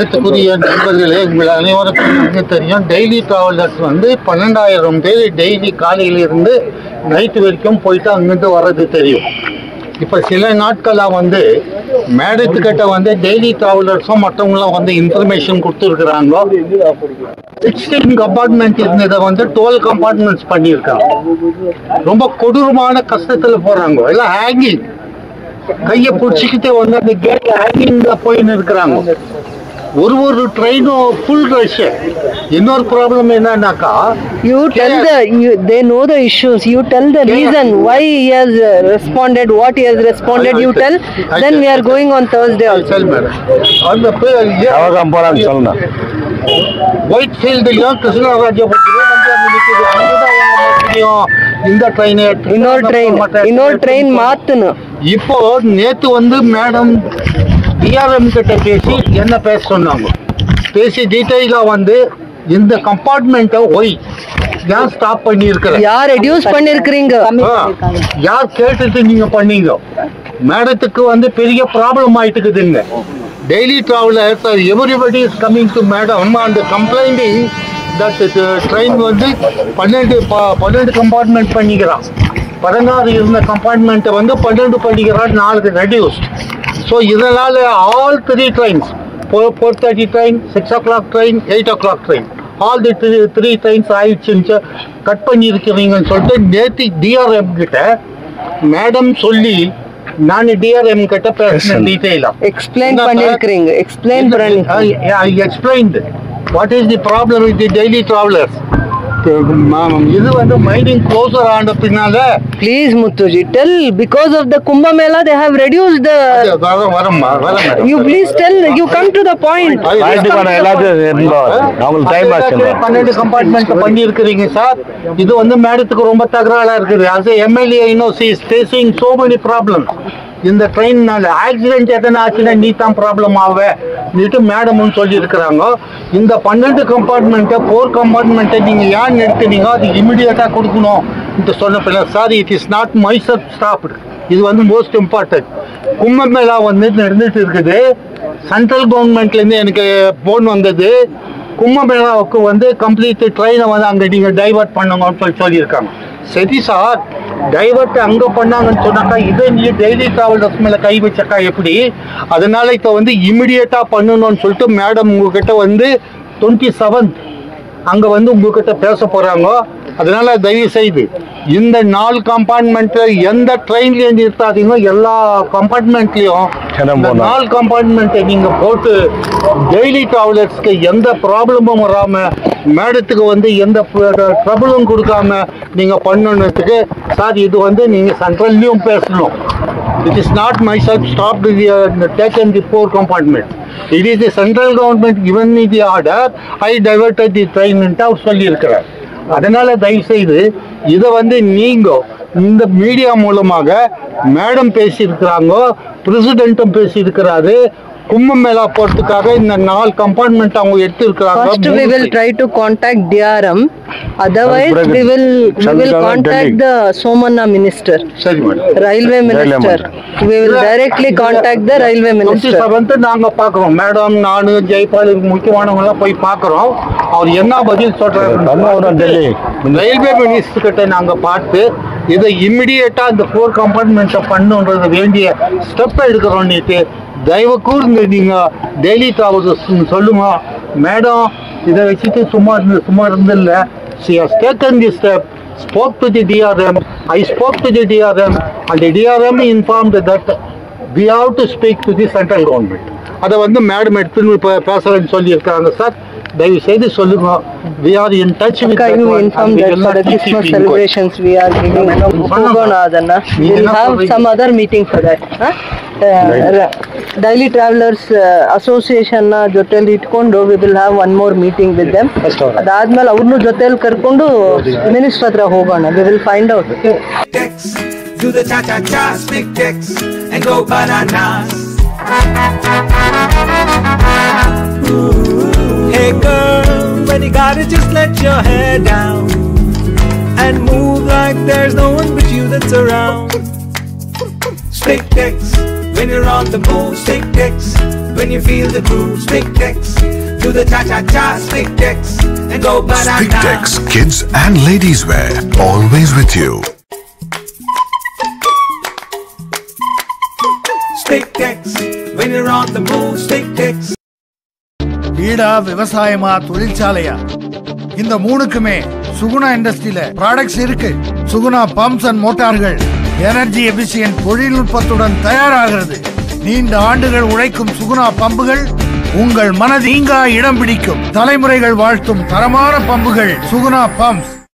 வணக்கத்துக்குரிய நண்பர்களே, உங்கள் அனைவருக்கும் தெரியும், டெய்லி டிராவலர்ஸ் வந்து 12,000 பேர் டெய்லி காலையிலிருந்து நைட்டு வரைக்கும் போயிட்டு அங்கிருந்து வர்றது தெரியும். இப்போ சில நாட்களாக வந்து மேடத்துக்கிட்ட வந்து டெய்லி டிராவலர்ஸும் மற்றவங்களும் வந்து இன்ஃபர்மேஷன் கொடுத்துருக்குறாங்க. 16 கம்பார்ட்மெண்ட் இருந்ததை வந்து 12 கம்பார்ட்மெண்ட்ஸ் பண்ணியிருக்காங்க. ரொம்ப கொடூரமான கஷ்டத்தில் போகிறாங்க. எல்லாம் ஹேங்கிங், கையை பிடிச்சிக்கிட்டே வந்து அந்த கேட் ஹேங்கிங்ல போயின்னு இருக்கிறாங்க. ஒரு ட்ரெயினும் ஃபுல் ரஷ். இன்னொரு ப்ராப்ளம் என்னன்னாக்கா, they know the issues, you tell the reason why he has responded, what he has responded, you tell, then we are going on Thursday also. White ஃபீல்ட்லயும் கிருஷ்ணராஜபுரத்திலும் இந்த இன்னொரு ட்ரெயின் மாத்தணும். இப்போ நேத்து வந்து மேடம் டிஆர்எம் கிட்ட பேசி என்ன பேச சொன்னாங்க. பேசி டீட்டெயிலா வந்து இந்த கம்பார்ட்மெண்ட்டை ஏன் ஸ்டாப் பண்ணியிருக்கிற, யார் ரெடியூஸ் பண்ணிருக்கீங்க, யார் கேட்டுட்டு நீங்க பண்ணீங்க. மேடத்துக்கு வந்து பெரிய ப்ராப்ளம் ஆயிட்டுக்குதுங்க. Daily travellers everybody is coming to madam and complaining that train வந்து 12 கம்பார்ட்மெண்ட் பண்ணிக்கிறான். 16 இருந்த கம்பார்ட்மெண்ட்டை வந்து 12 பண்ணிக்கிறான், 4 ரெடியூஸ்ட். ஸோ இதனால் all 3 trains, 4:30 train, 6 o'clock train, 8 o'clock train, all the 3 trains ஆயிடுச்சு கட் பண்ணியிருக்கிறீங்கன்னு சொல்லிட்டு நேற்று டிஆர்எம் கிட்ட மேடம் சொல்லி நான் டிஆர்எம் கிட்ட பேசினேன். டீட்டெயிலா எக்ஸ்பிளைன் பண்ணிருக்கீங்க. I explained what is the problem with the daily travelers. இது வந்து மைனிங் க்ளோசர் ஆன பின்னால please முத்துஜி tell, because of the Kumbh Mela they have reduced the you please tell, you come to the point. 12 compartment பண்ணி இருக்கிறீங்க sir. இது வந்து மேடத்துக்கு ரொம்ப தகராறா இருக்குது. as a MLA you know she is facing so many problems. இந்த ட்ரெயின்னால accident எத்தனை ஆச்சுன்னா நீ தான் ப்ராப்ளம் ஆவே நீட்டு மேடம்னு சொல்லி இருக்கிறாங்க. இந்த 12 கம்பார்ட்மெண்ட்டை 4 கம்பார்ட்மெண்ட்டை நீங்கள் ஏன் நிறுத்தினீங்க, அது இமிடியேட்டாக கொடுக்கணும் என்று சொன்ன பிள்ளை. Sorry, it is not my self stopped. இது வந்து மோஸ்ட் இம்பார்ட்டன்ட். கும்பமேளா வந்து நடந்துட்டு இருக்குது. சென்ட்ரல் கவர்மெண்ட்லேருந்து எனக்கு ஃபோன் வந்தது. கும்பமேளாவுக்கு வந்து கம்ப்ளீட் ட்ரெயினை வந்து அங்கே நீங்கள் டைவர்ட் பண்ணுங்கன்னு சொல்லியிருக்காங்க. சரி சார், டைவர்ட் அங்கே பண்ணாங்கன்னு சொன்னாக்கா இதை நீ டெய்லி டிராவலர்ஸ் மேலே கை வச்சக்கா எப்படி? அதனால இப்போ வந்து இமிடியேட்டாக பண்ணணும்னு சொல்லிட்டு மேடம் உங்ககிட்ட வந்து 27th அங்கே வந்து உங்ககிட்ட பேச போகிறாங்க. அதனால தயவு செய்து இந்த 4 கம்பார்ட்மெண்ட்டில் எந்த ட்ரெயின்லேயும் நிறுத்தாதீங்க. எல்லா கம்பார்ட்மெண்ட்லேயும் 4 கம்பார்ட்மெண்ட்டை நீங்கள் போட்டு டெய்லி டிராவலர்ஸ்க்கு எந்த ப்ராப்ளமும் வராமல், மேடத்துக்கு வந்து எந்த ட்ரபிளும் கொடுக்காம நீங்கள் பண்ணணுன்றதுக்கு சார் இது வந்து நீங்கள் சென்ட்ரல்லையும் பேசணும். It is not myself stopped taken the 4 compartments. It is the central government given me the order. I diverted the train என்று அவர் சொல்லியிருக்கிறார். அதனால தயவு செய்து இதை வந்து நீங்கள் இந்த மீடியா மூலமாக மேடம் பேசியிருக்கிறாங்க, பிரசிடென்ட்டும் பேசியிருக்கிறாரு. கும்பமேளா போறதுக்காக இந்த 4 கம்பார்ட்மெண்ட் அவங்க எடுத்திருக்காங்க. First we will try to contact DRM, otherwise we will contact the Somana minister. சரி madam. Railway minister. We will directly contact the railway minister. 27th நாங்க பார்க்குறோம். மேடம், நானு, ஜெய்பால் முக்கியமானவங்க எல்லாம் போய் பார்க்குறோம். அவர் என்ன பதில் சொல்றாரு ரயில்வே மினிஸ்டர் கிட்ட நாங்க பார்த்து இதை இம்மிடியேட்டா இந்த 4 கம்பார்ட்மெண்ட்டை பண்ணுன்றது வேண்டிய ஸ்டெப் எடுக்கிறோம். தயவு கூர்ந்து நீங்க டெய்லி டிராவலர்ஸ் சொல்லுங்க. மேடம் இதை வச்சுட்டு சும்மா இருந்தில்ல. she has taken this step, spoke to the DRM. I spoke to the DRM and the DRM informed that we have to speak to the central government. அதை வந்து மேடம் எடுத்துன்னு பேசுறேன்னு சொல்லியிருக்காங்க. Sir தயவு செய்து சொல்லுங்க. We are in touch with you inform that for the Christmas celebrations we are giving Pogonadana. We will have some other meeting for that. Daily Travelers Association na joteli itkondo we will have one more meeting with them. ಅದಾದ್ಮೇಲೆ ಅವ್ರನ್ನು ಜೊತೆಲಿ ಕರ್ಕೊಂಡು minister ಹತ್ರ ಹೋಗೋಣ. We will find out. Do the cha-cha-cha, speak text and go bananas. Hey girl, when you got it, just let your hair down and move like there's no one but you that's around. Speak text When you're on the move, stick decks. When you feel the groove, stick decks. Do the cha-cha-cha, stick decks. And go banana. Spictex kids and ladies wear, always with you. Stick decks. When you're on the move, stick decks. வீடா விவசாயமா தொழிற்சாலையா இந்த மூணுக்குமே சுகுணா இண்டஸ்ட்ரியில products இருக்கு. Suguna pumps and மோட்டார்கள் energy efficient தொழில்நுட்பத்துடன் தயாராகிறது. நீண்ட ஆண்டுகள் உழைக்கும் சுகுணா பம்புகள் உங்கள் மனதில் நீங்கா இடம் பிடிக்கும். தலைமுறைகள் வாழ்த்தும் தரமான பம்புகள் சுகுணா பம்ப்ஸ்.